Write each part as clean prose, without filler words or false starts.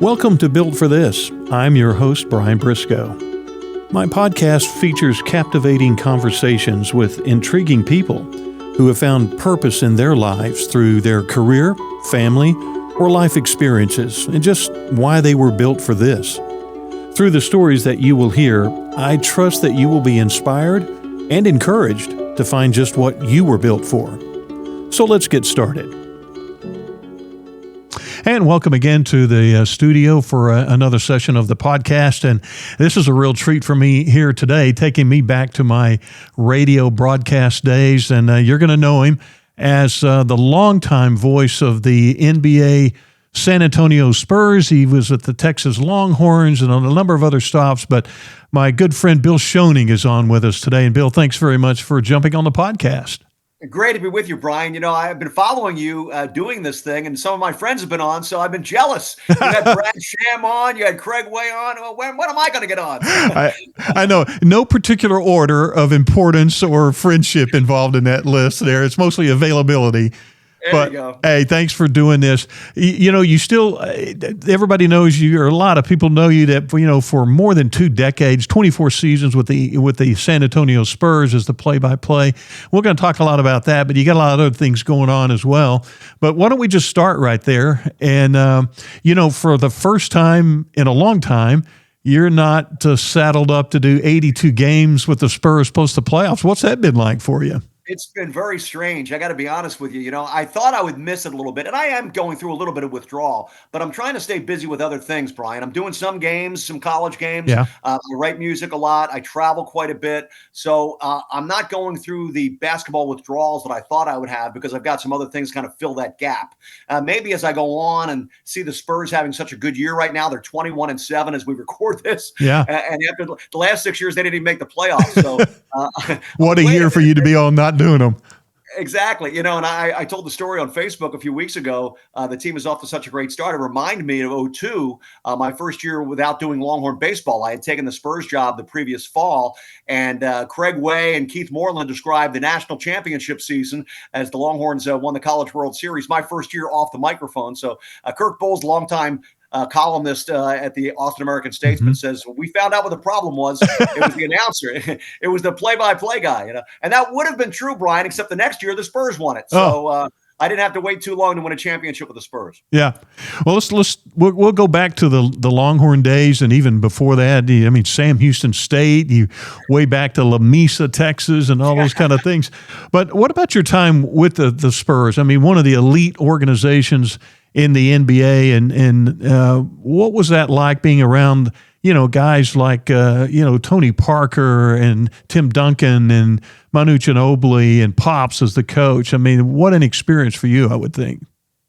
Welcome to Built for This. I'm your host, Brian Briscoe. My podcast features captivating conversations with intriguing people who have found purpose in their lives through their career, family, or life experiences, and just why they were built for this. Through the stories that you will hear, I trust that you will be inspired and encouraged to find just what you were built for. So let's get started. And welcome again to the studio for another session of the podcast. And this is a real treat for me here today, taking me back to my radio broadcast days. And you're going to know him as the longtime voice of the NBA San Antonio Spurs. He was at the Texas Longhorns and on a number of other stops. But my good friend Bill Schoening is on with us today. And Bill, thanks very much for jumping on the podcast. Great to be with you, Brian. You know, I've been following you doing this thing, and some of my friends have been on, so I've been jealous. You had Brad Sham on, you had Craig Way on. Well, when am I going to get on? I know. No particular order of importance or friendship involved in that list there. It's mostly availability. There you go. Hey, thanks for doing this. You know, you still, everybody knows you, or a lot of people know you that, you know, for more than 2 decades, 24 seasons with the San Antonio Spurs as the play-by-play. We're going to talk a lot about that, but you got a lot of other things going on as well. But why don't we just start right there? And, you know, for the first time in a long time, you're not saddled up to do 82 games with the Spurs post the playoffs. What's that been like for you? It's been very strange. I got to be honest with you. You know, I thought I would miss it a little bit, and I am going through a little bit of withdrawal, but I'm trying to stay busy with other things, Brian. I'm doing some games, some college games. Yeah. I write music a lot. I travel quite a bit. So I'm not going through the basketball withdrawals that I thought I would have because I've got some other things kind of fill that gap. Maybe as I go on and see the Spurs having such a good year right now, they're 21-7 as we record this. Yeah. And after the last 6 years, they didn't even make the playoffs. So what a year for you to be on not doing them. Exactly. You know, and I told the story on Facebook a few weeks ago. The team is off to such a great start. It reminded me of 2002, my first year without doing Longhorn baseball. I had taken the Spurs job the previous fall, and Craig Way and Keith Moreland described the national championship season as the Longhorns won the College World Series. My first year off the microphone. So Kirk Bowles, longtime columnist at the Austin American Statesman, says we found out what the problem was. It was the announcer. It was the play-by-play guy, you know. And that would have been true, Brian, except the next year the Spurs won it. So I didn't have to wait too long to win a championship with the Spurs. Yeah. Well, we'll go back to the Longhorn days, and even before that. I mean, Sam Houston State. You way back to La Mesa, Texas, and all those kind of things. But what about your time with the Spurs? I mean, one of the elite organizations in the NBA, and what was that like being around, you know, guys like, you know, Tony Parker and Tim Duncan and Manu Ginobili and Pops as the coach? I mean, what an experience for you, I would think.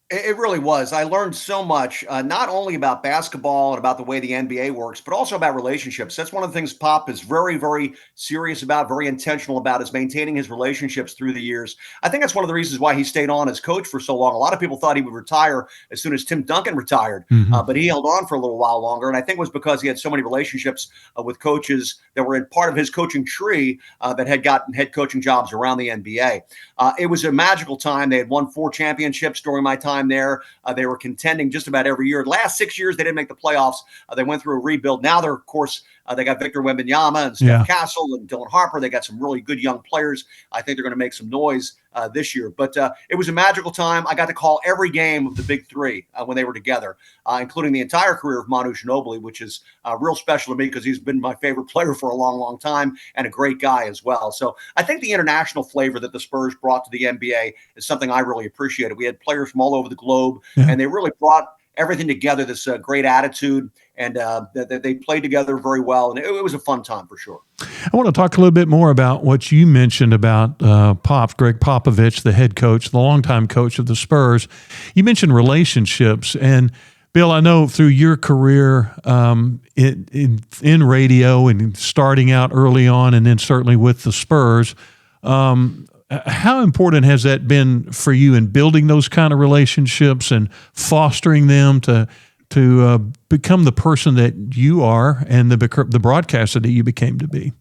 It really was. I learned so much, not only about basketball and about the way the NBA works, but also about relationships. That's one of the things Pop is very, very serious about, very intentional about, is maintaining his relationships through the years. I think that's one of the reasons why he stayed on as coach for so long. A lot of people thought he would retire as soon as Tim Duncan retired, but he held on for a little while longer. And I think it was because he had so many relationships with coaches that were in part of his coaching tree that had gotten head coaching jobs around the NBA. It was a magical time. They had won 4 championships during my time there. They were contending just about every year. The last 6 years, they didn't make the playoffs. They went through a rebuild. Now they're, of course, they got Victor Wembanyama and Steph Castle and Dylan Harper. They got some really good young players. I think they're going to make some noise this year. But it was a magical time. I got to call every game of the Big Three when they were together, including the entire career of Manu Ginobili, which is real special to me because he's been my favorite player for a long, long time and a great guy as well. So I think the international flavor that the Spurs brought to the NBA is something I really appreciated. We had players from all over the globe, and they really brought everything together, this great attitude, and they played together very well. And it was a fun time for sure. I want to talk a little bit more about what you mentioned about Greg Popovich, the head coach, the longtime coach of the Spurs. You mentioned relationships. And Bill, I know through your career in radio and starting out early on, and then certainly with the Spurs, how important has that been for you in building those kind of relationships and fostering them to become the person that you are and the broadcaster that you became to be?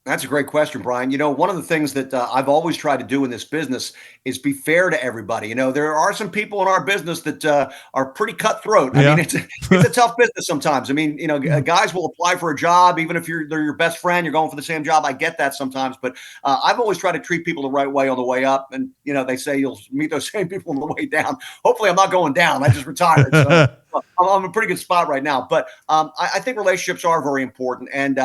That's a great question, Brian. One of the things that I've always tried to do in this business is be fair to everybody. There are some people in our business that are pretty cutthroat. I mean, Yeah. it's a tough business sometimes. I mean, guys will apply for a job even if they're your best friend. You're going for the same job. I get that sometimes, but I've always tried to treat people the right way on the way up. And they say you'll meet those same people on the way down. Hopefully, I'm not going down. I just retired, so I'm in a pretty good spot right now. But I think relationships are very important, and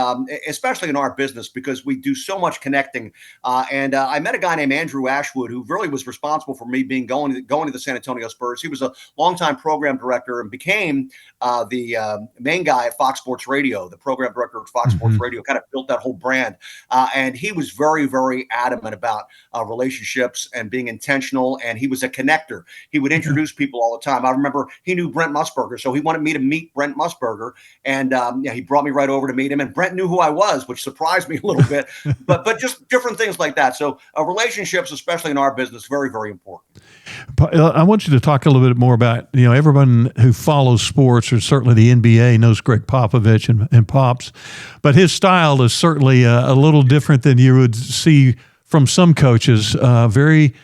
especially in our business because we do so much connecting. And I met a guy named Andrew Ashwood who really was responsible for me going to the San Antonio Spurs. He was a longtime program director and became the main guy at Fox Sports Radio, the program director at Fox Sports Radio, kind of built that whole brand. And he was very, very adamant about relationships and being intentional. And he was a connector. He would introduce people all the time. I remember he knew Brent Musburger, so he wanted me to meet Brent Musburger. And he brought me right over to meet him. And Brent knew who I was, which surprised me a little bit. but just different things like that. So relationships, especially in our business, very, very important. I want you to talk a little bit more about, everyone who follows sports, or certainly the NBA, knows Greg Popovich and Pops, but his style is certainly a little different than you would see from some coaches. Very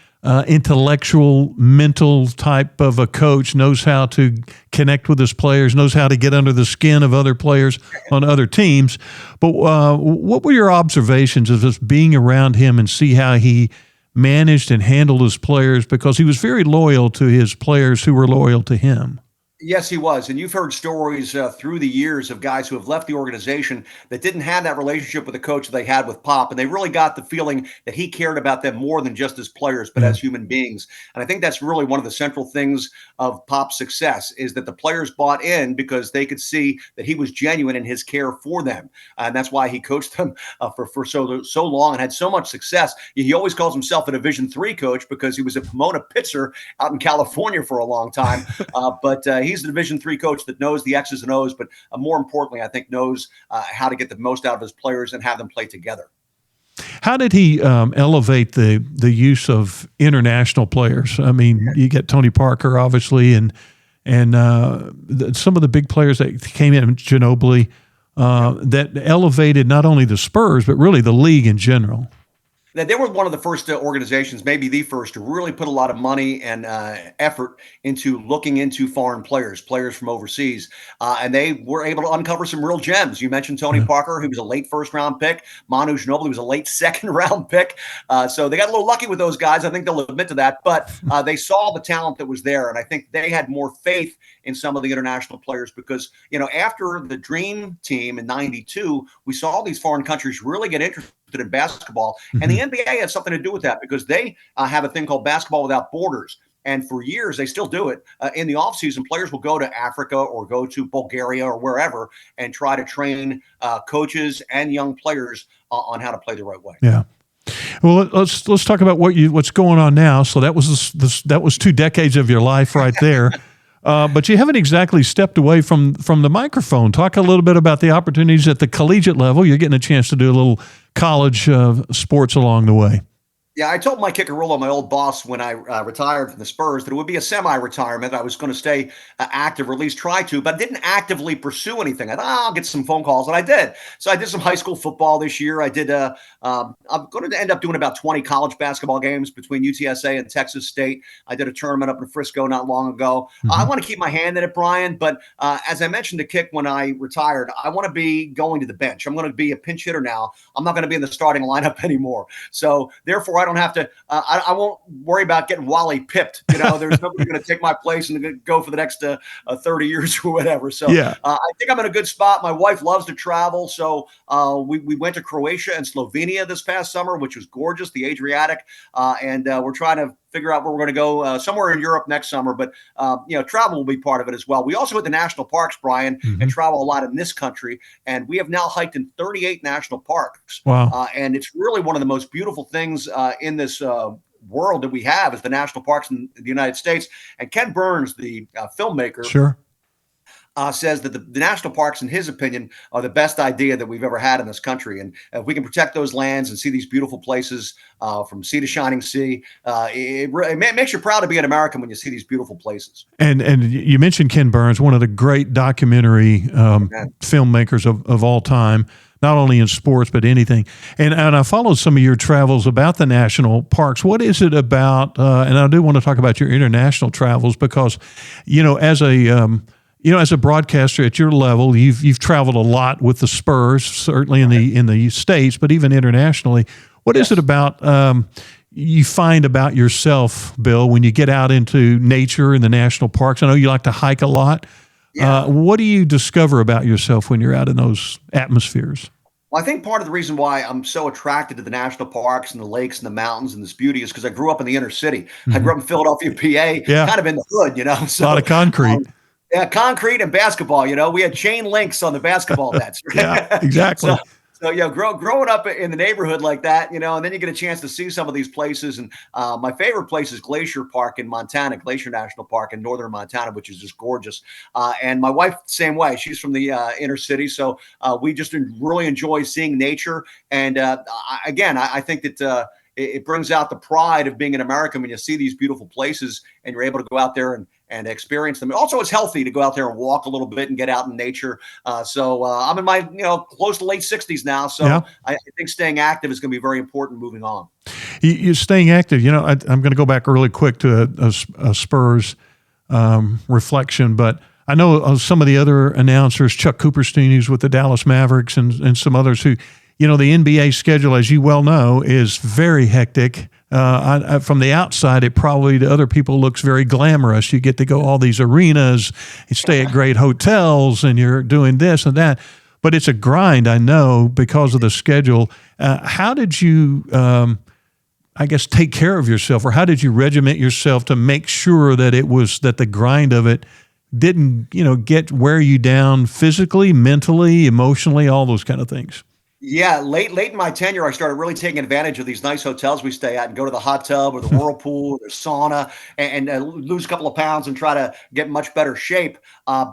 intellectual, mental type of a coach, knows how to connect with his players, knows how to get under the skin of other players on other teams. But what were your observations of just being around him and see how he managed and handled his players, because he was very loyal to his players who were loyal to him? Yes, he was. And you've heard stories through the years of guys who have left the organization that didn't have that relationship with the coach that they had with Pop. And they really got the feeling that he cared about them more than just as players, but as human beings. And I think that's really one of the central things of Pop's success, is that the players bought in because they could see that he was genuine in his care for them. And that's why he coached them for so long and had so much success. He always calls himself a Division III coach because he was a Pomona pitcher out in California for a long time. But he's a Division III coach that knows the X's and O's, but more importantly, I think knows how to get the most out of his players and have them play together. How did he elevate the use of international players? I mean, you get Tony Parker, obviously, and some of the big players that came in, Ginobili, that elevated not only the Spurs, but really the league in general. They were one of the first organizations, maybe the first, to really put a lot of money and effort into looking into foreign players from overseas. And they were able to uncover some real gems. You mentioned Tony Parker, who was a late first-round pick. Manu Ginobili was a late second-round pick. So they got a little lucky with those guys. I think they'll admit to that. But they saw the talent that was there, and I think they had more faith in some of the international players because, after the Dream Team in '92, we saw all these foreign countries really get interested in basketball. And the NBA had something to do with that because they have a thing called Basketball Without Borders. And for years, they still do it. In the offseason, players will go to Africa or go to Bulgaria or wherever and try to train coaches and young players on how to play the right way. Yeah. Well, let's talk about what's going on now. So that was 2 decades of your life right there. But you haven't exactly stepped away from the microphone. Talk a little bit about the opportunities at the collegiate level. You're getting a chance to do a little college sports along the way. Yeah, I told Mike Kikarulo, my old boss, when I retired from the Spurs, that it would be a semi-retirement. I was going to stay active, or at least try to, but I didn't actively pursue anything. I thought, I'll get some phone calls, and I did. So I did some high school football this year. I did. I'm going to end up doing about 20 college basketball games between UTSA and Texas State. I did a tournament up in Frisco not long ago. I want to keep my hand in it, Brian, but as I mentioned to Kick when I retired, I want to be going to the bench. I'm going to be a pinch hitter now. I'm not going to be in the starting lineup anymore. So therefore, I don't have to. I won't worry about getting Wally pipped. There's nobody going to take my place and go for the next 30 years or whatever. So I think I'm in a good spot. My wife loves to travel, so we went to Croatia and Slovenia this past summer, which was gorgeous, the Adriatic, and we're trying to figure out where we're going to go somewhere in Europe next summer. But, travel will be part of it as well. We also hit the national parks, Brian, and travel a lot in this country. And we have now hiked in 38 national parks. Wow. And it's really one of the most beautiful things in this world that we have is the national parks in the United States. And Ken Burns, the filmmaker, says that the national parks, in his opinion, are the best idea that we've ever had in this country. And if we can protect those lands and see these beautiful places from sea to shining sea, it makes you proud to be an American when you see these beautiful places. And you mentioned Ken Burns, one of the great documentary filmmakers of all time. not only in sports, but anything. And I followed some of your travels about the national parks. What is it about, and I do want to talk about your international travels because, as a broadcaster at your level, you've traveled a lot with the Spurs, certainly in the States, but even internationally. What is it about you find about yourself, Bill, when you get out into nature in the national parks? I know you like to hike a lot. Yeah. What do you discover about yourself when you're out in those atmospheres? Well, I think part of the reason why I'm so attracted to the national parks and the lakes and the mountains and this beauty is because I grew up in the inner city. Mm-hmm. I grew up in Philadelphia, PA, kind of in the hood, So, a lot of concrete. Yeah, concrete and basketball. We had chain links on the basketball nets. Yeah, exactly. So growing up in the neighborhood like that, and then you get a chance to see some of these places. And my favorite place is Glacier Park in Montana, Glacier National Park in northern Montana, which is just gorgeous. And my wife, same way. She's from the inner city, so we just really enjoy seeing nature. And I think that it brings out the pride of being an American when you see these beautiful places and you're able to go out there and experience them. Also, it's healthy to go out there and walk a little bit and get out in nature. So I'm in my, close to late 60s now. So I think staying active is going to be very important moving on. You're staying active. I'm going to go back really quick to a Spurs reflection, but I know some of the other announcers, Chuck Cooperstein, who's with the Dallas Mavericks, and some others who, the NBA schedule, as you well know, is very hectic. From the outside, it probably to other people looks very glamorous. You get to go all these arenas, you stay at great hotels, and you're doing this and that. But it's a grind, I know, because of the schedule. How did you, take care of yourself, or how did you regiment yourself to make sure that that the grind of it didn't, wear you down physically, mentally, emotionally, all those kind of things? Yeah, late in my tenure, I started really taking advantage of these nice hotels we stay at and go to the hot tub or the whirlpool or the sauna and lose a couple of pounds and try to get in much better shape.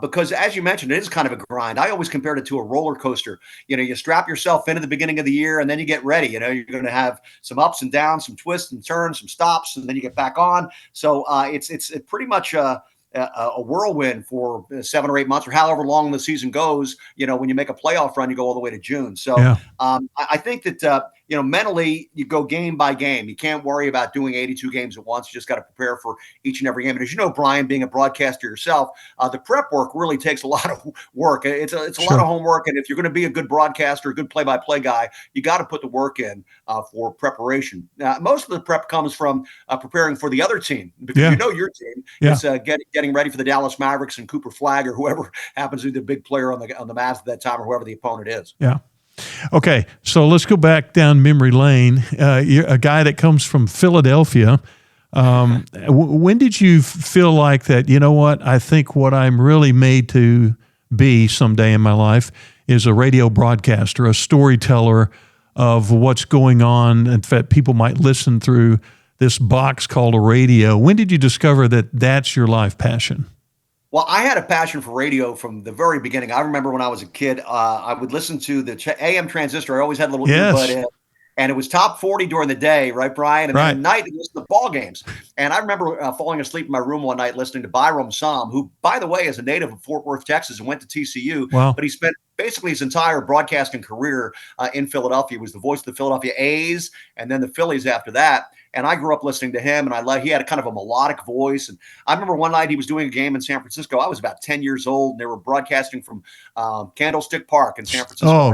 Because as you mentioned, it is kind of a grind. I always compared it to a roller coaster. You strap yourself in at the beginning of the year and then you get ready. You're going to have some ups and downs, some twists and turns, some stops, and then you get back on. So it's pretty much a whirlwind for 7 or 8 months or however long the season goes. When you make a playoff run, you go all the way to June. So I think that, mentally you go game by game. You can't worry about doing 82 games at once. You just got to prepare for each and every game. And as you know, Brian, being a broadcaster yourself, the prep work really takes a lot of work. It's a lot of homework. And if you're going to be a good broadcaster, a good play-by-play guy, you got to put the work in for preparation. Most of the prep comes from preparing for the other team because your team. It's getting ready for the Dallas Mavericks and Cooper Flagg or whoever happens to be the big player on the Mavs at that time or whoever the opponent is. Yeah. Okay, so let's go back down memory lane. You're a guy that comes from Philadelphia. When did you feel like that, I think what I'm really made to be someday in my life is a radio broadcaster, a storyteller of what's going on, and that people might listen through this box called a radio. When did you discover that that's your life passion? Well, I had a passion for radio from the very beginning. I remember when I was a kid, I would listen to the AM transistor. I always had a little earbud in, and it was top 40 during the day, right, Brian? And then at night, it was the ball games. And I remember falling asleep in my room one night listening to Byram Sam, who, by the way, is a native of Fort Worth, Texas, and went to TCU. Wow. But he spent basically his entire broadcasting career in Philadelphia. He was the voice of the Philadelphia A's and then the Phillies after that. And I grew up listening to him, and he had a kind of a melodic voice. And I remember one night he was doing a game in San Francisco. I was about 10 years old, and they were broadcasting from Candlestick Park in San Francisco. Oh,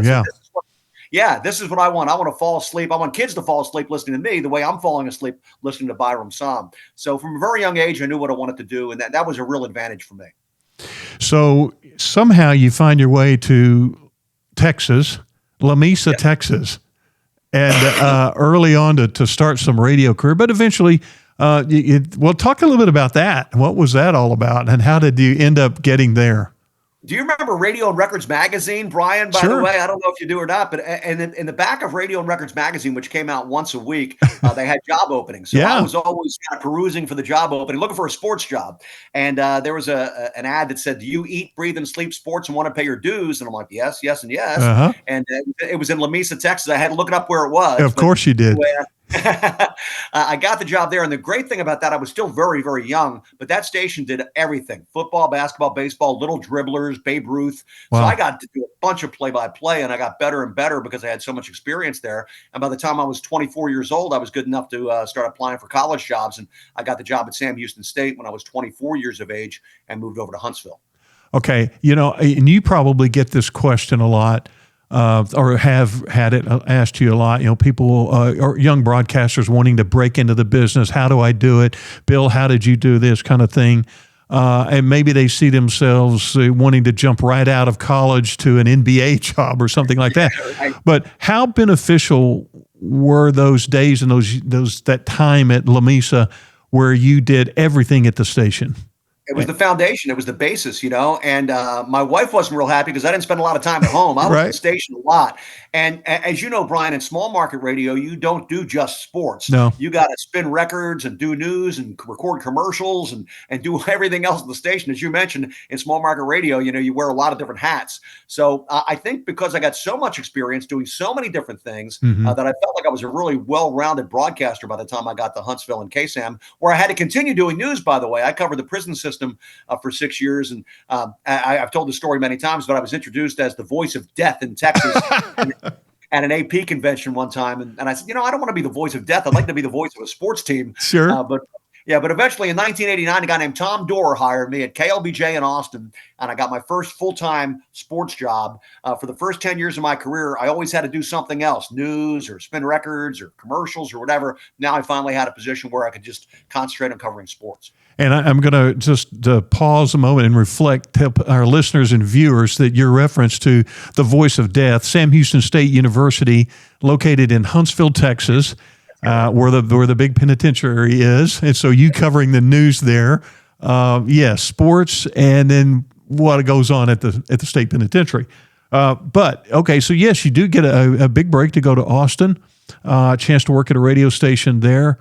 yeah. This is what I want. I want to fall asleep. I want kids to fall asleep listening to me the way I'm falling asleep listening to Byram Sam. So from a very young age, I knew what I wanted to do, and that was a real advantage for me. So somehow you find your way to Texas, La Mesa, Texas. And early on to start some radio career, but eventually, well, talk a little bit about that. What was that all about, and how did you end up getting there? Do you remember Radio and Records magazine, Brian, by the way? I don't know if you do or not, but in the back of Radio and Records magazine, which came out once a week, they had job openings. So I was always kind of perusing for the job opening, looking for a sports job. And there was an ad that said, "Do you eat, breathe, and sleep sports and want to pay your dues?" And I'm like, yes, and yes. Uh-huh. And it was in La Mesa, Texas. I had to look it up where it was. Of course you did. I got the job there. And the great thing about that, I was still very, very young, but that station did everything: football, basketball, baseball, little dribblers, Babe Ruth. So I Wow. got to do a bunch of play-by-play, and I got better and better because I had so much experience there. And by the time I was 24 years old, I was good enough to start applying for college jobs. And I got the job at Sam Houston State when I was 24 years of age and moved over to Huntsville. Okay. And you probably get this question a lot. Or have had it asked you a lot. People or young broadcasters wanting to break into the business. How do I do it? Bill, how did you do this kind of thing? And maybe they see themselves wanting to jump right out of college to an NBA job or something like that. But how beneficial were those days and that time at La Mesa where you did everything at the station? It was the foundation. It was the basis, and my wife wasn't real happy because I didn't spend a lot of time at home. I was at the station a lot. And as you know, Brian, in small market radio, you don't do just sports. No. You got to spin records and do news and record commercials and do everything else at the station. As you mentioned, in small market radio, you wear a lot of different hats. So I think because I got so much experience doing so many different things that I felt like I was a really well-rounded broadcaster by the time I got to Huntsville and KSAM, where I had to continue doing news, by the way. I covered the prison system for 6 years. And I've told the story many times, but I was introduced as the voice of death in Texas at an AP convention one time. And I said, I don't want to be the voice of death. I'd like to be the voice of a sports team. Sure. But eventually in 1989, a guy named Tom Dorr hired me at KLBJ in Austin, and I got my first full-time sports job. For the first 10 years of my career, I always had to do something else, news or spin records or commercials or whatever. Now I finally had a position where I could just concentrate on covering sports. And I'm going to just pause a moment and reflect, tell our listeners and viewers that your reference to the voice of death, Sam Houston State University, located in Huntsville, Texas, where the big penitentiary is. And so you covering the news there, sports, and then what goes on at the state penitentiary. But okay, so yes, you do get a big break to go to Austin, a chance to work at a radio station there.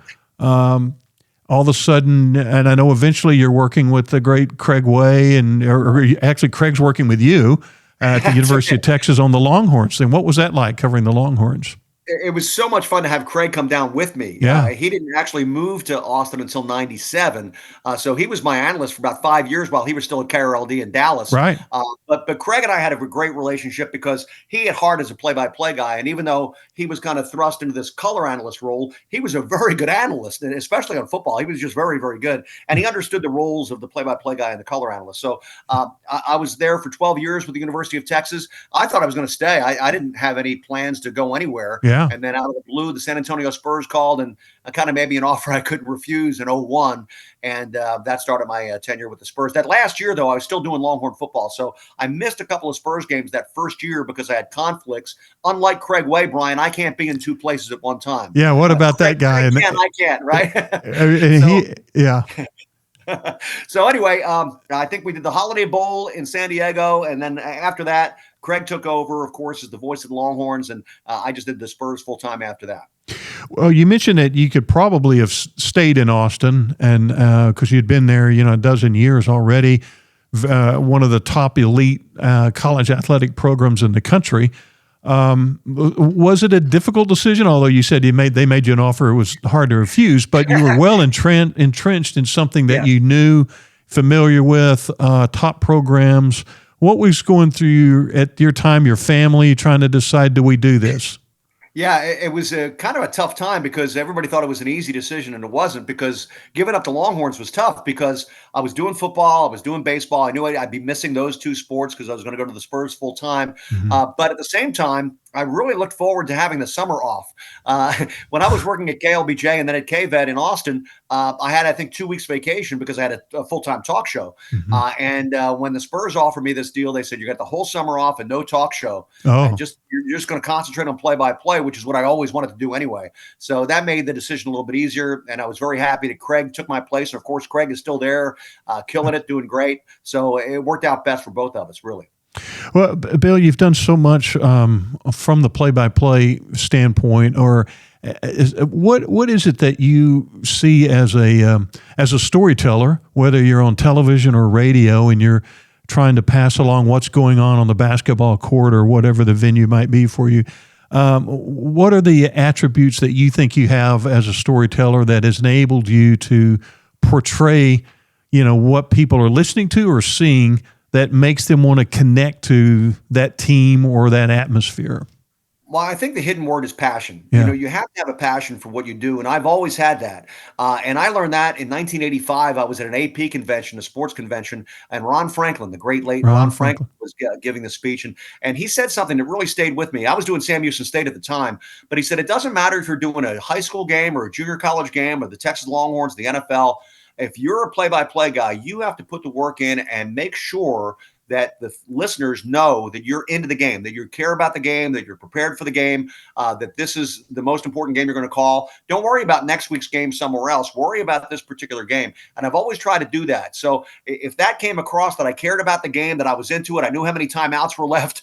All of a sudden, and I know eventually you're working with the great Craig Way, or actually Craig's working with you at the University of Texas on the Longhorns. And what was that like covering the Longhorns? It was so much fun to have Craig come down with me. Yeah. He didn't actually move to Austin until 97. So he was my analyst for about 5 years while he was still at KRLD in Dallas. Right. But Craig and I had a great relationship because he at heart is a play-by-play guy. And even though he was kind of thrust into this color analyst role, he was a very good analyst, and especially on football. He was just very, very good. And he understood the roles of the play-by-play guy and the color analyst. So I was there for 12 years with the University of Texas. I thought I was going to stay. I didn't have any plans to go anywhere. Yeah. And then out of the blue, the San Antonio Spurs called and kind of made me an offer I couldn't refuse in 2001. And that started my tenure with the Spurs. That last year, though, I was still doing Longhorn football. So I missed a couple of Spurs games that first year because I had conflicts. Unlike Craig Way, Brian, I can't be in two places at one time. Yeah, what about that guy? I can't, right? So anyway, I think we did the Holiday Bowl in San Diego. And then after that, Craig took over, of course, as the voice of the Longhorns, and I just did the Spurs full-time after that. Well, you mentioned that you could probably have stayed in Austin, and because you'd been there, a dozen years already, one of the top elite college athletic programs in the country. Was it a difficult decision? Although you said they made you an offer, it was hard to refuse, but you were well entrenched in something that you knew, familiar with, top programs. What was going through at your time, your family, trying to decide, do we do this? Yeah, it was kind of a tough time because everybody thought it was an easy decision, and it wasn't, because giving up the Longhorns was tough because I was doing football, I was doing baseball. I knew I'd be missing those two sports because I was going to go to the Spurs full time. But at the same time, I really looked forward to having the summer off. When I was working at KLBJ and then at KVED in Austin, I had, I think, 2 weeks vacation because I had a full-time talk show. And when the Spurs offered me this deal, they said, you got the whole summer off and no talk show. And you're just going to concentrate on play-by-play, which is what I always wanted to do anyway. So that made the decision a little bit easier. And I was very happy that Craig took my place. And of course, Craig is still there, killing it, doing great. So it worked out best for both of us, really. Well, Bill, you've done so much from the play-by-play standpoint, or what is it that you see as a storyteller, whether you're on television or radio, and you're trying to pass along what's going on the basketball court or whatever the venue might be for you? What are the attributes that you think you have as a storyteller that has enabled you to portray, what people are listening to or seeing that makes them want to connect to that team or that atmosphere? Well, I think the hidden word is passion. Yeah. You have to have a passion for what you do, and I've always had that. And I learned that in 1985. I was at an AP convention, a sports convention, and Ron Franklin, the great late Ron Ron Franklin, Franklin. was giving the speech, and he said something that really stayed with me. I was doing Sam Houston State at the time, but he said it doesn't matter if you're doing a high school game or a junior college game or the Texas Longhorns, the NFL. If you're a play-by-play guy, you have to put the work in and make sure that the listeners know that you're into the game, that you care about the game, that you're prepared for the game, that this is the most important game you're going to call. Don't worry about next week's game somewhere else. Worry about this particular game. And I've always tried to do that. So if that came across that I cared about the game, that I was into it, I knew how many timeouts were left,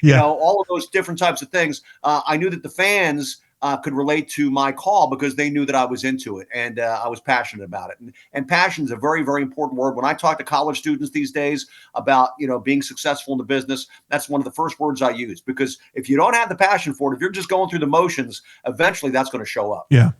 Yeah. all of those different types of things. I knew that the fans could relate to my call because they knew that I was into it and I was passionate about it. And passion is a very, very important word. When I talk to college students these days about, being successful in the business, that's one of the first words I use, because if you don't have the passion for it, if you're just going through the motions, eventually that's going to show up. Yeah.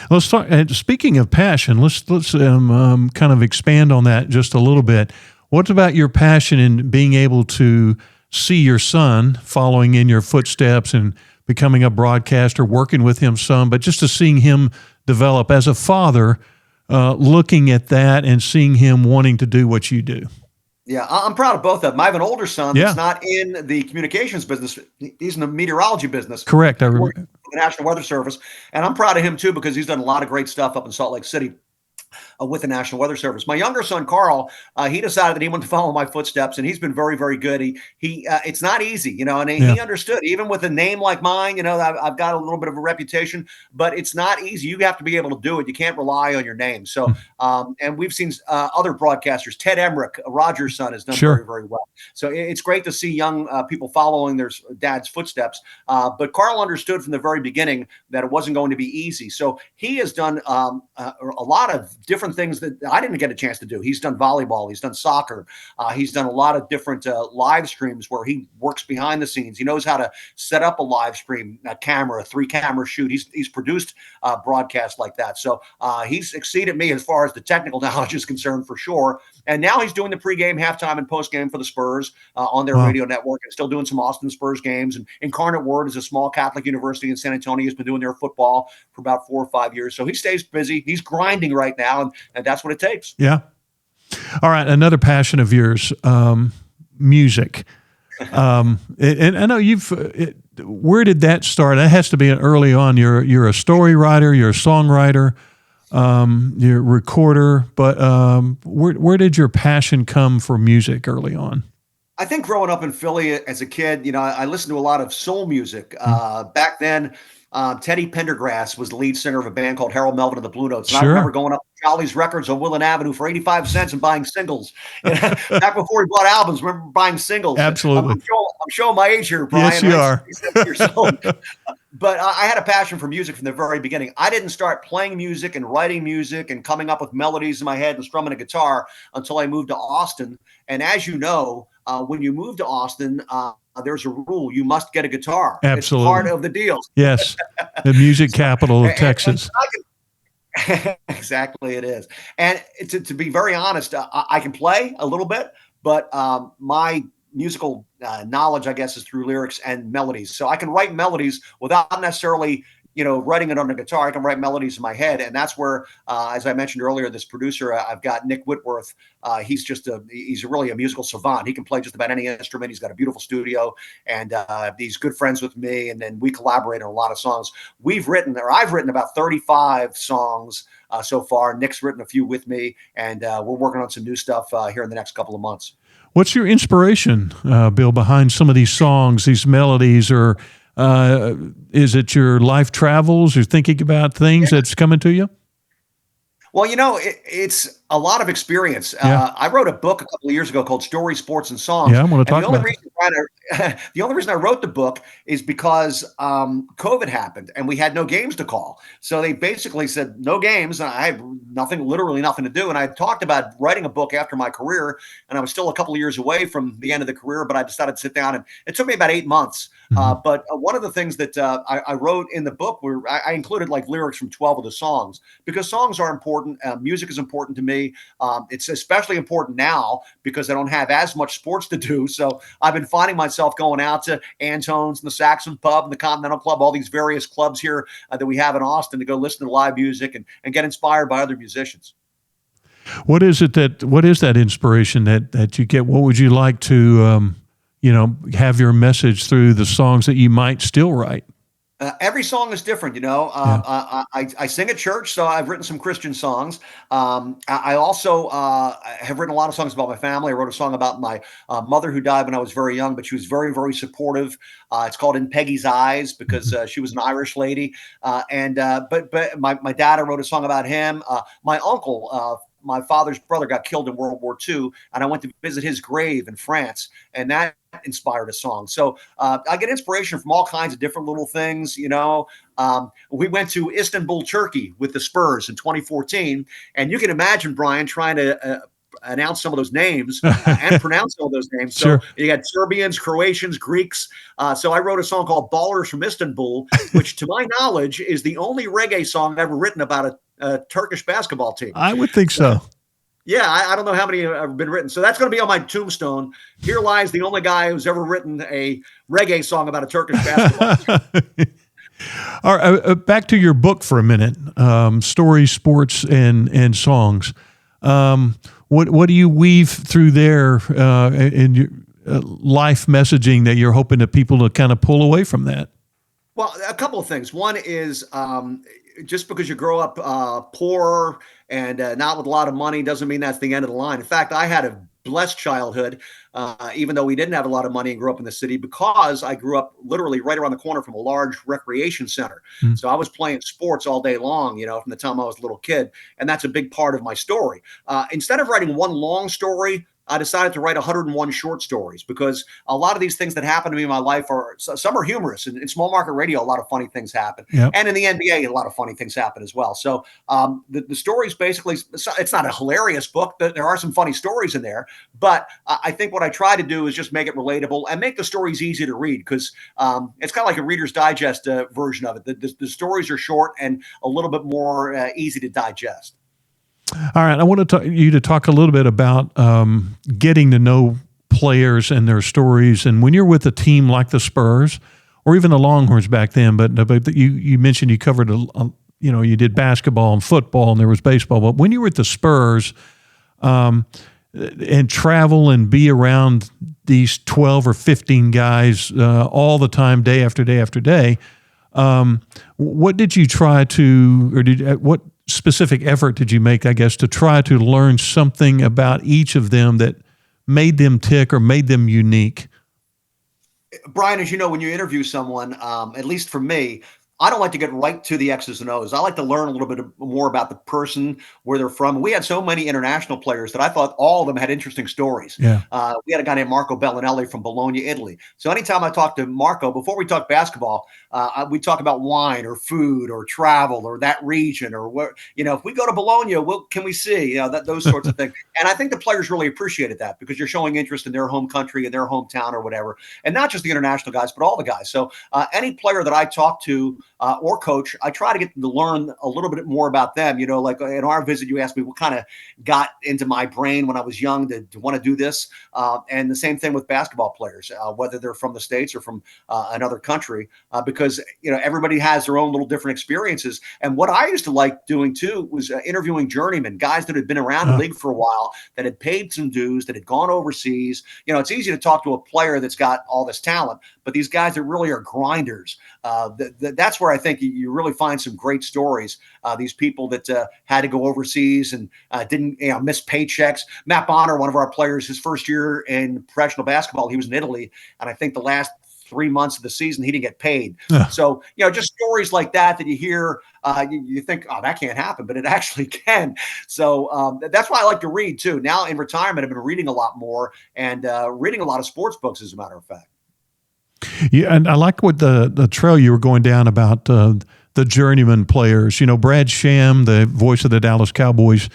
Let's talk. Speaking of passion, let's kind of expand on that just a little bit. What about your passion in being able to see your son following in your footsteps and becoming a broadcaster, working with him some, but just to seeing him develop as a father, looking at that and seeing him wanting to do what you do? Yeah, I'm proud of both of them. I have an older son Yeah. that's not in the communications business. He's in the meteorology business. Correct. I He remember. works for the National Weather Service. And I'm proud of him too, because he's done a lot of great stuff up in Salt Lake City with the National Weather Service. My younger son, Carl, he decided that he wanted to follow my footsteps, and he's been very, very good. It's not easy, and Yeah. he understood, even with a name like mine, I've got a little bit of a reputation, but it's not easy. You have to be able to do it. You can't rely on your name. So, and we've seen other broadcasters. Ted Emmerich, Roger's son, has done Sure. very, very well. So it's great to see young people following their dad's footsteps. But Carl understood from the very beginning that it wasn't going to be easy. So he has done a lot of different things that I didn't get a chance to do. He's done volleyball. He's done soccer. He's done a lot of different live streams where he works behind the scenes. He knows how to set up a live stream, a camera, a 3-camera shoot. He's produced broadcasts like that. So he's exceeded me as far as the technical knowledge is concerned, for sure. And now he's doing the pregame, halftime, and postgame for the Spurs on their radio network, and still doing some Austin Spurs games. And Incarnate Word is a small Catholic university in San Antonio. He's been doing their football for about 4 or 5 years. So he stays busy. He's grinding right now, and that's what it takes. Yeah. All right. Another passion of yours, music. And I know where did that start? That has to be early on. You're a story writer, you're a songwriter, you're a recorder, but where did your passion come for music early on? I think growing up in Philly as a kid, I listened to a lot of soul music. Back then, Teddy Pendergrass was the lead singer of a band called Harold Melvin and the Blue Notes. And I remember going up to Charlie's Records on Willen Avenue for 85 cents and buying singles. Back before he bought albums, remember buying singles. Absolutely. I'm showing my age here, Brian. Yes, you are. 67 years old. But I had a passion for music from the very beginning. I didn't start playing music and writing music and coming up with melodies in my head and strumming a guitar until I moved to Austin. And as you know, when you move to Austin, there's a rule: you must get a guitar. Absolutely. It's part of the deal. Yes, the music capital of Texas. Exactly, it is. And to be very honest, I can play a little bit, but my musical knowledge, I guess, is through lyrics and melodies. So I can write melodies without necessarily writing it on the guitar. I can write melodies in my head. And that's where, as I mentioned earlier, this producer, I've got Nick Whitworth. He's really a musical savant. He can play just about any instrument. He's got a beautiful studio, and he's good friends with me. And then we collaborate on a lot of songs. I've written about 35 songs so far. Nick's written a few with me, and we're working on some new stuff here in the next couple of months. What's your inspiration, Bill, behind some of these songs, these melodies, or is it your life travels or thinking about things that's coming to you? Well, it's A lot of experience. Yeah. I wrote a book a couple of years ago called Story, Sports, and Songs. Yeah, I want to And the talk only about that. reason the only reason I wrote the book is because COVID happened and we had no games to call. So they basically said no games, and I had nothing, literally nothing to do. And I talked about writing a book after my career, and I was still a couple of years away from the end of the career, but I decided to sit down, and it took me about 8 months. Mhm. But one of the things that I wrote in the book were I included like lyrics from 12 of the songs because songs are important. Music is important to me. It's especially important now because I don't have as much sports to do. So I've been finding myself going out to Antone's and the Saxon Pub and the Continental Club, all these various clubs here that we have in Austin to go listen to live music and get inspired by other musicians. What is that inspiration that you get? What would you like to, have your message through the songs that you might still write? Every song is different, you know. Yeah. I sing at church, so I've written some Christian songs. I also have written a lot of songs about my family. I wrote a song about my mother who died when I was very young, but she was very, very supportive. It's called "In Peggy's Eyes" because she was an Irish lady. But my dad, I wrote a song about him. My uncle. My father's brother got killed in World War II, and I went to visit his grave in France, and that inspired a song. So I get inspiration from all kinds of different little things. You know, we went to Istanbul, Turkey, with the Spurs in 2014, and you can imagine Brian trying to. Announce some of those names and pronounce all those names. So Sure. you got Serbians, Croatians, Greeks. So I wrote a song called "Ballers from Istanbul," which, to my knowledge, is the only reggae song ever written about a Turkish basketball team. I would think So, so. yeah, I don't know how many have been written. So that's going to be on my tombstone. Here lies the only guy who's ever written a reggae song about a Turkish basketball team. All right, back to your book for a minute. Stories, sports, and songs. What do you weave through there in your life messaging that you're hoping that people to kind of pull away from that? Well, a couple of things. One is just because you grow up poor and not with a lot of money doesn't mean that's the end of the line. In fact, I had a blessed childhood, even though we didn't have a lot of money and grew up in the city, because I grew up literally right around the corner from a large recreation center. Mm. So I was playing sports all day long, you know, from the time I was a little kid. And that's a big part of my story. Instead of writing one long story, I decided to write 101 short stories because a lot of these things that happen to me in my life are some are humorous. In small market radio, a lot of funny things happen, Yep. and in the NBA, a lot of funny things happen as well. So the stories basically, it's not a hilarious book. There are some funny stories in there, but I think what I try to do is just make it relatable and make the stories easy to read because it's kind of like a Reader's Digest version of it. The stories are short and a little bit more easy to digest. All right, I want you to talk a little bit about getting to know players and their stories. And when you're with a team like the Spurs, or even the Longhorns back then, but you mentioned you covered you did basketball and football, and there was baseball. But when you were at the Spurs, and travel and be around these 12 or 15 guys all the time, day after day after day, what did you try to, or what specific effort did you make, I guess, to try to learn something about each of them that made them tick or made them unique? Brian, as you know, when you interview someone, at least for me, I don't like to get right to the X's and O's. I like to learn a little bit more about the person, where they're from. We had so many international players that I thought all of them had interesting stories. Yeah. We had a guy named Marco Bellinelli from Bologna, Italy. So anytime I talk to Marco, before we talk basketball, we talk about wine or food or travel or that region or where, you know, if we go to Bologna, can we see, you know, those sorts of things. And I think the players really appreciated that because you're showing interest in their home country and their hometown or whatever. And not just the international guys, but all the guys. So any player that I talk to, or coach, I try to get them to learn a little bit more about them. You know, like in our visit, you asked me what kind of got into my brain when I was young to want to do this. And the same thing with basketball players, whether they're from the States or from another country, because, you know, everybody has their own little different experiences. And what I used to like doing too was interviewing journeymen, guys that had been around the league for a while, that had paid some dues, that had gone overseas. You know, it's easy to talk to a player that's got all this talent, but these guys that really are grinders, that's where I think you really find some great stories. These people that had to go overseas and didn't, you know, miss paychecks. Matt Bonner, one of our players, his first year in professional basketball, he was in Italy, and I think the last 3 months of the season he didn't get paid. Yeah. So, just stories like that you hear, you think, oh, that can't happen, but it actually can. So that's why I like to read too. Now in retirement, I've been reading a lot more and reading a lot of sports books, as a matter of fact. Yeah, and I like what the trail you were going down about the journeyman players. Brad Sham, the voice of the Dallas Cowboys,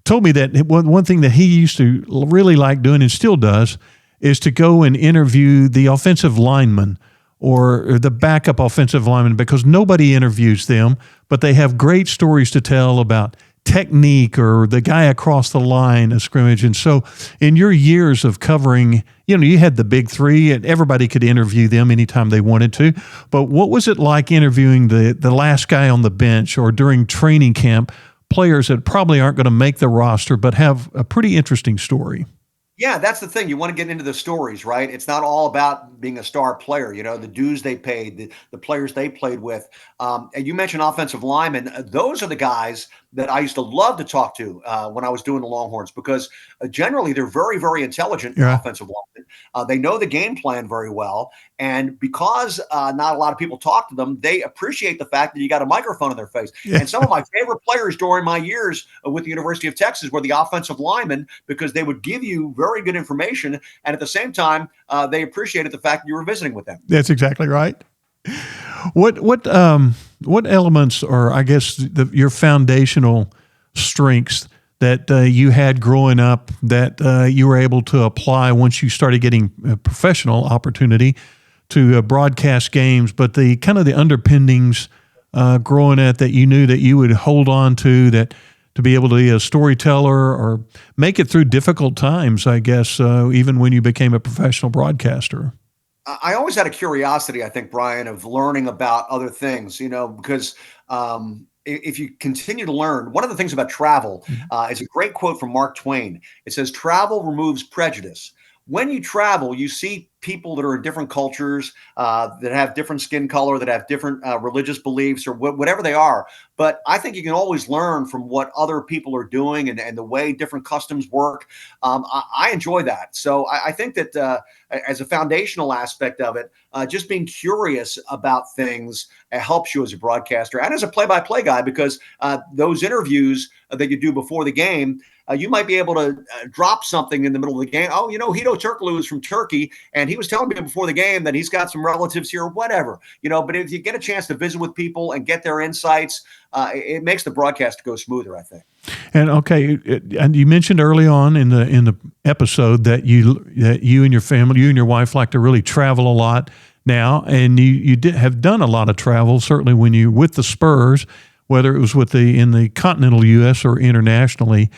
told me that one thing that he used to really like doing and still does is to go and interview the offensive lineman or the backup offensive lineman, because nobody interviews them, but they have great stories to tell about technique or the guy across the line of scrimmage. And so in your years of covering, you had the big three and everybody could interview them anytime they wanted to. But what was it like interviewing the last guy on the bench or during training camp, players that probably aren't going to make the roster but have a pretty interesting story? Yeah, that's the thing. You want to get into the stories, right? It's not all about being a star player, the dues they paid, the players they played with. And you mentioned offensive linemen. Those are the guys that I used to love to talk to when I was doing the Longhorns, because generally they're very, very intelligent offensive linemen. They know the game plan very well. And because not a lot of people talk to them, they appreciate the fact that you got a microphone in their face. Yeah. And some of my favorite players during my years with the University of Texas were the offensive linemen, because they would give you very good information. And at the same time, they appreciated the fact that you were visiting with them. That's exactly right. What elements are, I guess, your foundational strengths that you had growing up that you were able to apply once you started getting a professional opportunity to broadcast games, but the kind of the underpinnings growing up that you knew that you would hold on to, that to be able to be a storyteller or make it through difficult times, I guess, even when you became a professional broadcaster? I always had a curiosity, I think, Brian, of learning about other things, because if you continue to learn, one of the things about travel is a great quote from Mark Twain. It says, "Travel removes prejudice." When you travel, you see people that are in different cultures, that have different skin color, that have different religious beliefs, or whatever they are. But I think you can always learn from what other people are doing and the way different customs work. I enjoy that. So I think that as a foundational aspect of it, just being curious about things helps you as a broadcaster and as a play-by-play guy, because those interviews that you do before the game, you might be able to drop something in the middle of the game. Oh, Hito Turkoglu is from Turkey, and he was telling me before the game that he's got some relatives here, whatever. But if you get a chance to visit with people and get their insights, it makes the broadcast go smoother, I think. And okay, and you mentioned early on in the episode that you and your family, you and your wife, like to really travel a lot now, and you have done a lot of travel. Certainly, when you with the Spurs, whether it was in the continental U.S. or internationally.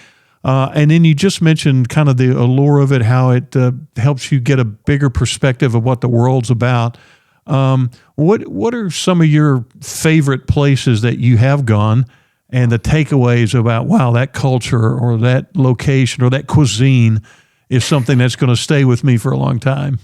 And then you just mentioned kind of the allure of it, how it helps you get a bigger perspective of what the world's about. What are some of your favorite places that you have gone and the takeaways about, wow, that culture or that location or that cuisine is something that's going to stay with me for a long time?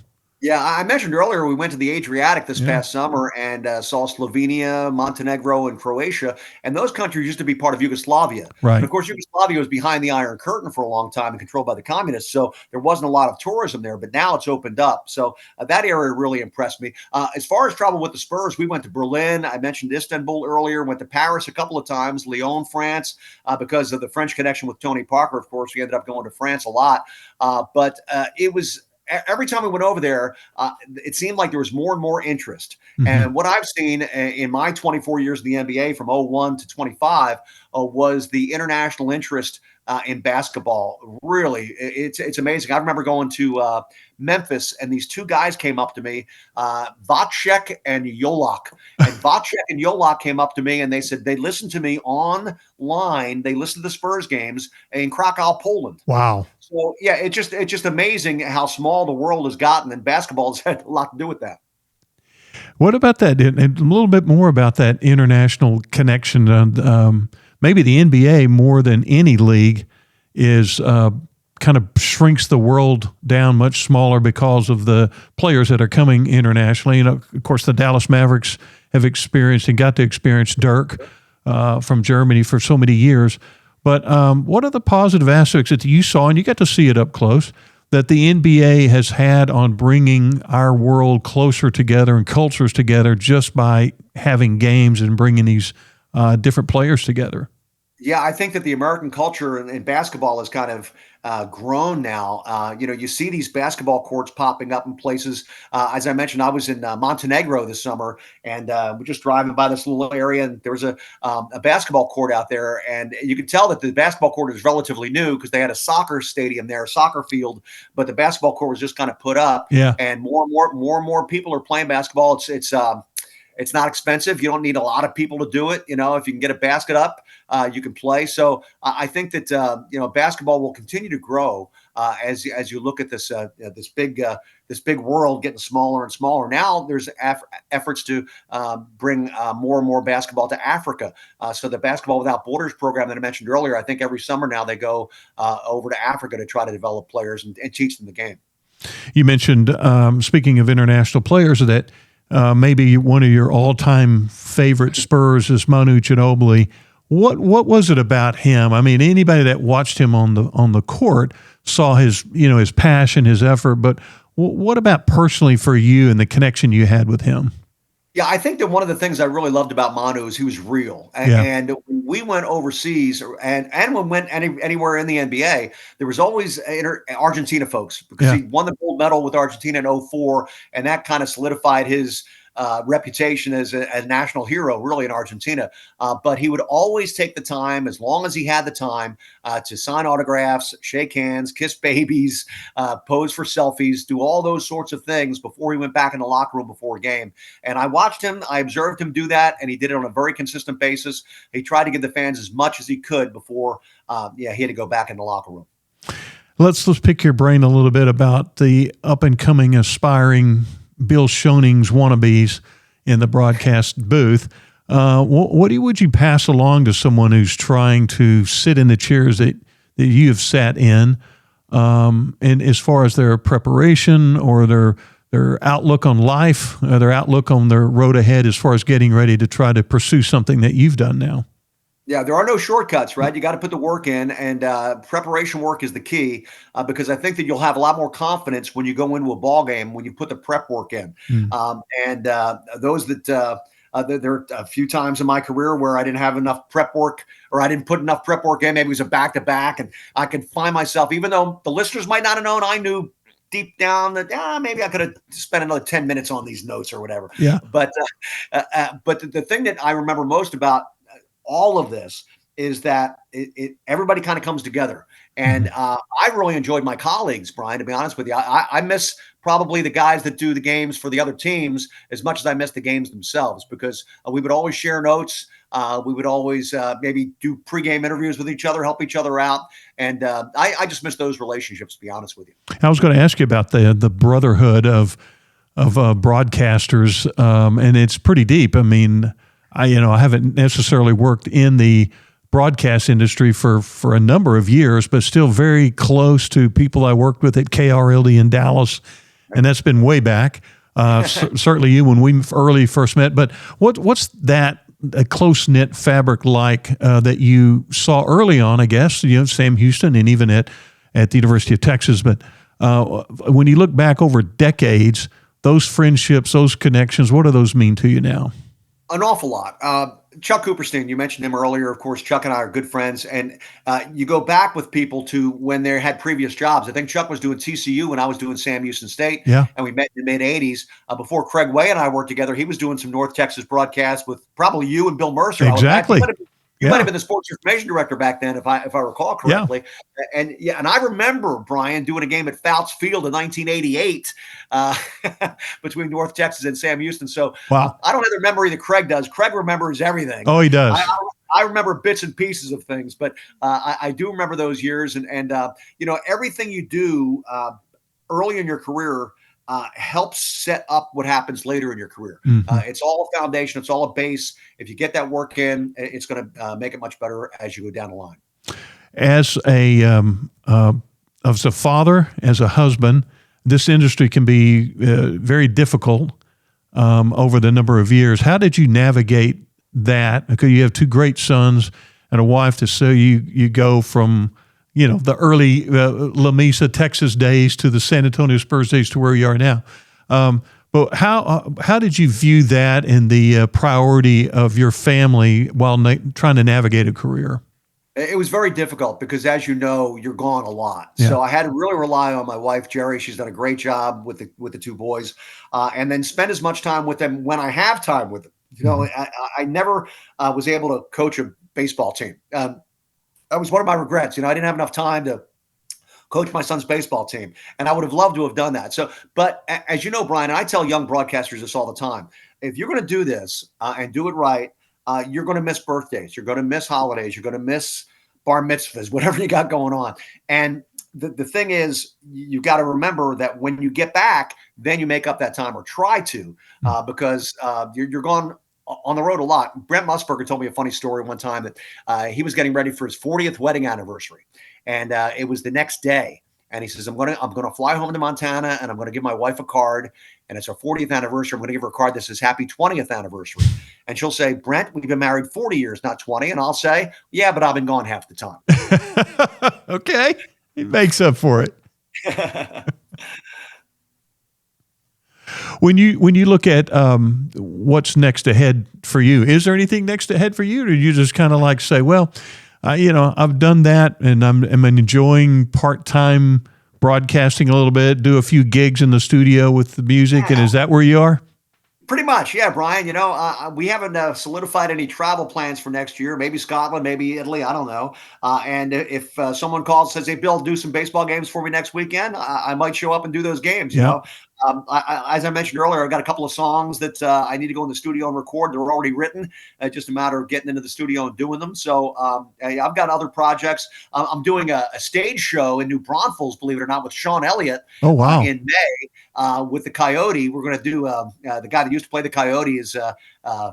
Yeah, I mentioned earlier we went to the Adriatic this past summer and saw Slovenia, Montenegro, and Croatia. And those countries used to be part of Yugoslavia. Right. And of course, Yugoslavia was behind the Iron Curtain for a long time and controlled by the communists. So there wasn't a lot of tourism there, but now it's opened up. So that area really impressed me. As far as travel with the Spurs, we went to Berlin. I mentioned Istanbul earlier, went to Paris a couple of times, Lyon, France, because of the French connection with Tony Parker. Of course, we ended up going to France a lot. But it was... Every time we went over there, it seemed like there was more and more interest. Mm-hmm. And what I've seen in my 24 years in the NBA from 01 to 25 was the international interest in basketball. Really, it's amazing. I remember going to Memphis, and these two guys came up to me, Vacek and Yolak. And Vacek and Yolak came up to me, and they said they listened to me online. They listened to the Spurs games in Krakow, Poland. Wow. So yeah, it's just amazing how small the world has gotten, and basketball has had a lot to do with that. What about that? And a little bit more about that international connection. Maybe the NBA, more than any league, is kind of shrinks the world down much smaller because of the players that are coming internationally. Of course, the Dallas Mavericks have experienced and got to experience Dirk from Germany for so many years. But what are the positive aspects that you saw, and you got to see it up close, that the NBA has had on bringing our world closer together and cultures together just by having games and bringing these different players together? Yeah, I think that the American culture in basketball has kind of grown now. You see these basketball courts popping up in places. As I mentioned, I was in Montenegro this summer, and we're just driving by this little area, and there was a basketball court out there, and you could tell that the basketball court is relatively new because they had a soccer stadium there, a soccer field, but the basketball court was just kind of put up, Yeah. and more people are playing basketball. It's not expensive. You don't need a lot of people to do it. If you can get a basket up, you can play. So I think that basketball will continue to grow as you look at this big world getting smaller and smaller. Now there's efforts to bring more and more basketball to Africa. So the Basketball Without Borders program that I mentioned earlier, I think every summer now they go over to Africa to try to develop players and teach them the game. You mentioned, speaking of international players, that maybe one of your all-time favorite Spurs is Manu Ginobili. What was it about him? I mean, anybody that watched him on the court saw his passion, his effort. But what about personally for you and the connection you had with him? Yeah, I think that one of the things I really loved about Manu is he was real. And when we went overseas and when we went anywhere in the NBA, there was always Argentina folks because he won the gold medal with Argentina in '04, and that kind of solidified his reputation as a national hero, really, in Argentina. But he would always take the time, as long as he had the time, to sign autographs, shake hands, kiss babies, pose for selfies, do all those sorts of things before he went back in the locker room before a game. And I watched him, I observed him do that, and he did it on a very consistent basis. He tried to give the fans as much as he could before he had to go back in the locker room. Let's pick your brain a little bit about the up-and-coming, aspiring Bill Schoening's wannabes in the broadcast booth. What would you pass along to someone who's trying to sit in the chairs that you have sat in, and as far as their preparation or their outlook on life, their outlook on their road ahead as far as getting ready to try to pursue something that you've done now? Yeah, there are no shortcuts, right? You got to put the work in, and preparation work is the key because I think that you'll have a lot more confidence when you go into a ball game when you put the prep work in. Those that there are a few times in my career where I didn't have enough prep work or I didn't put enough prep work in. Maybe it was a back-to-back, and I could find myself, even though the listeners might not have known, I knew deep down that maybe I could have spent another 10 minutes on these notes or whatever. Yeah. But the thing that I remember most about all of this is that everybody kind of comes together. And I really enjoyed my colleagues, Brian, to be honest with you. I miss probably the guys that do the games for the other teams as much as I miss the games themselves, because we would always share notes. We would always maybe do pregame interviews with each other, help each other out. And I just miss those relationships, to be honest with you. I was going to ask you about the brotherhood of broadcasters, and it's pretty deep. I mean, I haven't necessarily worked in the broadcast industry for a number of years, but still very close to people I worked with at KRLD in Dallas, and that's been way back. Certainly you when we first met. But what's that a close-knit fabric like that you saw early on? I guess Sam Houston and even at the University of Texas. But when you look back over decades, those friendships, those connections, what do those mean to you now? An awful lot. Chuck Cooperstein, you mentioned him earlier. Of course, Chuck and I are good friends. And you go back with people to when they had previous jobs. I think Chuck was doing TCU when I was doing Sam Houston State. Yeah. And we met in the mid-'80s. Before Craig Way and I worked together, he was doing some North Texas broadcasts with probably you and Bill Mercer. Exactly. You might have been the sports information director back then, if I recall correctly. Yeah. And I remember, Brian, doing a game at Fouts Field in 1988 between North Texas and Sam Houston. So wow. I don't have the memory that Craig does. Craig remembers everything. Oh, he does. I remember bits and pieces of things, but I do remember those years. And everything you do early in your career helps set up what happens later in your career. It's all a foundation. It's all a base. If you get that work in, it's going to make it much better as you go down the line. As a father, as a husband, this industry can be very difficult over the number of years. How did you navigate that? Because you have two great sons and a wife to say you go from the early La Mesa, Texas days to the San Antonio Spurs days to where you are now. But how did you view that and the priority of your family while trying to navigate a career? It was very difficult because, as you know, you're gone a lot. Yeah. So I had to really rely on my wife, Jerry. She's done a great job with the two boys, and then spend as much time with them when I have time with them. I never was able to coach a baseball team. That was one of my regrets. I didn't have enough time to coach my son's baseball team, and I would have loved to have done that. So, but as you know, Brian, and I tell young broadcasters this all the time: if you're going to do this and do it right, you're going to miss birthdays, you're going to miss holidays, you're going to miss bar mitzvahs, whatever you got going on. And the thing is, you got to remember that when you get back, then you make up that time, or try to, because you're gone on the road a lot. Brent Musburger told me a funny story one time that he was getting ready for his 40th wedding anniversary, and it was the next day. And he says, I'm gonna fly home to Montana, and I'm gonna give my wife a card, and it's our 40th anniversary. I'm gonna give her a card that says happy 20th anniversary. And she'll say, Brent, we've been married 40 years, not 20. And I'll say, yeah, but I've been gone half the time. Okay. He makes up for it. When you look at what's next ahead for you, is there anything next ahead for you? Or do you just kind of like say, well, I've done that, and I'm enjoying part-time broadcasting a little bit, do a few gigs in the studio with the music, and is that where you are? Pretty much, yeah, Brian. We haven't solidified any travel plans for next year. Maybe Scotland, maybe Italy. I don't know. And if someone calls and says, "Hey, Bill, do some baseball games for me next weekend," I might show up and do those games. As I mentioned earlier, I've got a couple of songs that I need to go in the studio and record. They're already written. It's just a matter of getting into the studio and doing them. So I've got other projects. I'm doing a stage show in New Braunfels, believe it or not, with Sean Elliott. Oh, wow. In May with the Coyote. We're going to do the guy that used to play the Coyote is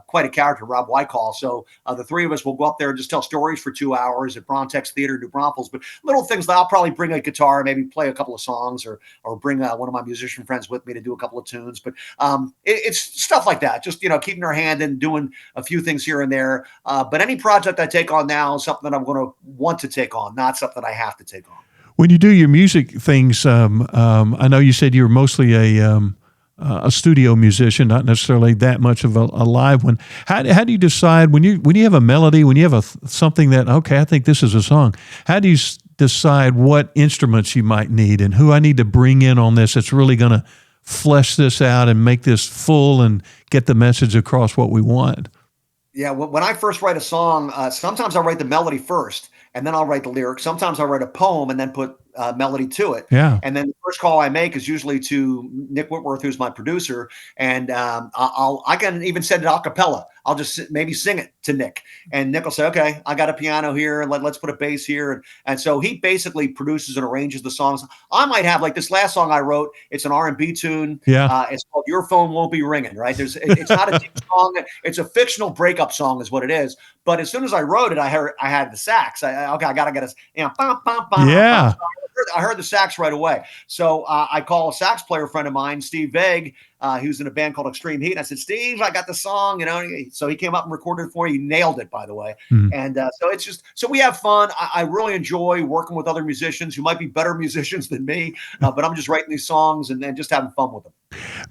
quite a character, Rob Wycall. So the three of us will go up there and just tell stories for 2 hours at Brontex Theater, New Braunfels. But little things that I'll probably bring a guitar, maybe play a couple of songs, or bring one of my musician friends with me to do a couple of tunes. But it's stuff like that. Just keeping our hand and doing a few things here and there. But any project I take on now is something that I'm going to want to take on, not something I have to take on. When you do your music things, I know you said you're mostly a studio musician, not necessarily that much of a live one. How do you decide when you have a melody, when you have something that, okay, I think this is a song? How do you decide what instruments you might need and who I need to bring in on this that's really going to flesh this out and make this full and get the message across what we want? Yeah, when I first write a song, sometimes I'll write the melody first, and then I'll write the lyrics. Sometimes I'll write a poem and then put melody to it. Yeah. And then the first call I make is usually to Nick Whitworth, who's my producer, and I can even send it a cappella. I'll just maybe sing it to Nick, and Nick will say, "Okay, I got a piano here, and let's put a bass here." And so he basically produces and arranges the songs. I might have, like this last song I wrote. It's an R&B tune. Yeah. It's called "Your Phone Won't Be Ringing." Right? It's not a deep song. It's a fictional breakup song, is what it is. But as soon as I wrote it, I had the sax. I gotta get a Yeah. I heard the sax right away. So I call a sax player friend of mine, Steve Vague, who's in a band called Extreme Heat. And I said, Steve, I got the song, So he came up and recorded it for me. He nailed it, by the way. Mm-hmm. And so we have fun. I really enjoy working with other musicians who might be better musicians than me, but I'm just writing these songs and just having fun with them.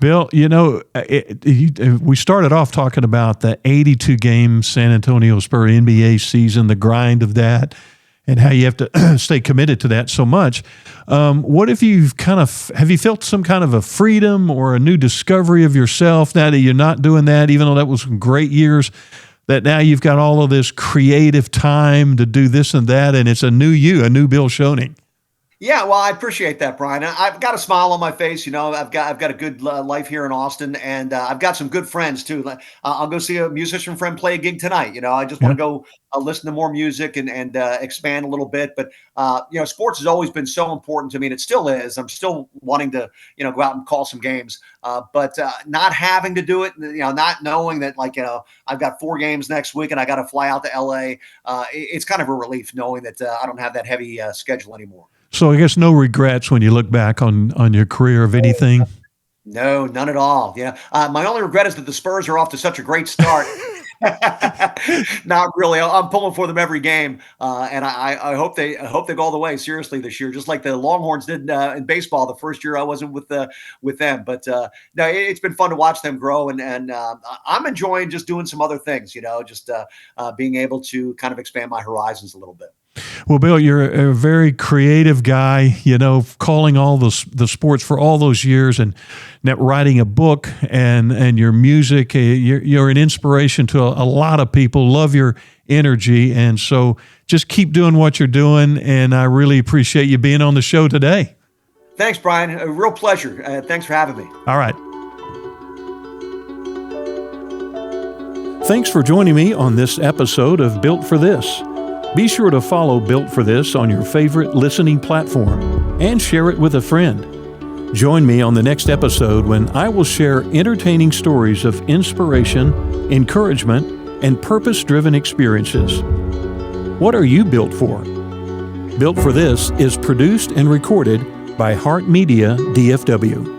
Bill, we started off talking about the 82-game San Antonio Spurs NBA season, the grind of that, and how you have to stay committed to that so much. What if have you felt some kind of a freedom or a new discovery of yourself now that you're not doing that, even though that was some great years, that now you've got all of this creative time to do this and that, and it's a new Bill Schoening? Yeah, well, I appreciate that, Brian. I've got a smile on my face. I've got a good life here in Austin, and I've got some good friends too. I'll go see a musician friend play a gig tonight. I just want to go listen to more music and expand a little bit. But sports has always been so important to me, and it still is. I'm still wanting to go out and call some games, but not having to do it. Not knowing that I've got 4 games next week and I got to fly out to LA. It's kind of a relief knowing that I don't have that heavy schedule anymore. So I guess no regrets when you look back on your career of anything? No, none at all. My only regret is that the Spurs are off to such a great start. Not really. I'm pulling for them every game, and I hope they go all the way. Seriously, this year, just like the Longhorns did in baseball the first year I wasn't with them. But no, it's been fun to watch them grow, and I'm enjoying just doing some other things. Just being able to kind of expand my horizons a little bit. Well, Bill, you're a very creative guy, calling all the sports for all those years and now writing a book and your music. You're an inspiration to a lot of people, love your energy. And so just keep doing what you're doing. And I really appreciate you being on the show today. Thanks, Brian. A real pleasure. Thanks for having me. All right. Thanks for joining me on this episode of Built for This. Be sure to follow Built for This on your favorite listening platform and share it with a friend. Join me on the next episode when I will share entertaining stories of inspiration, encouragement, and purpose-driven experiences. What are you built for? Built for This is produced and recorded by Heart Media DFW.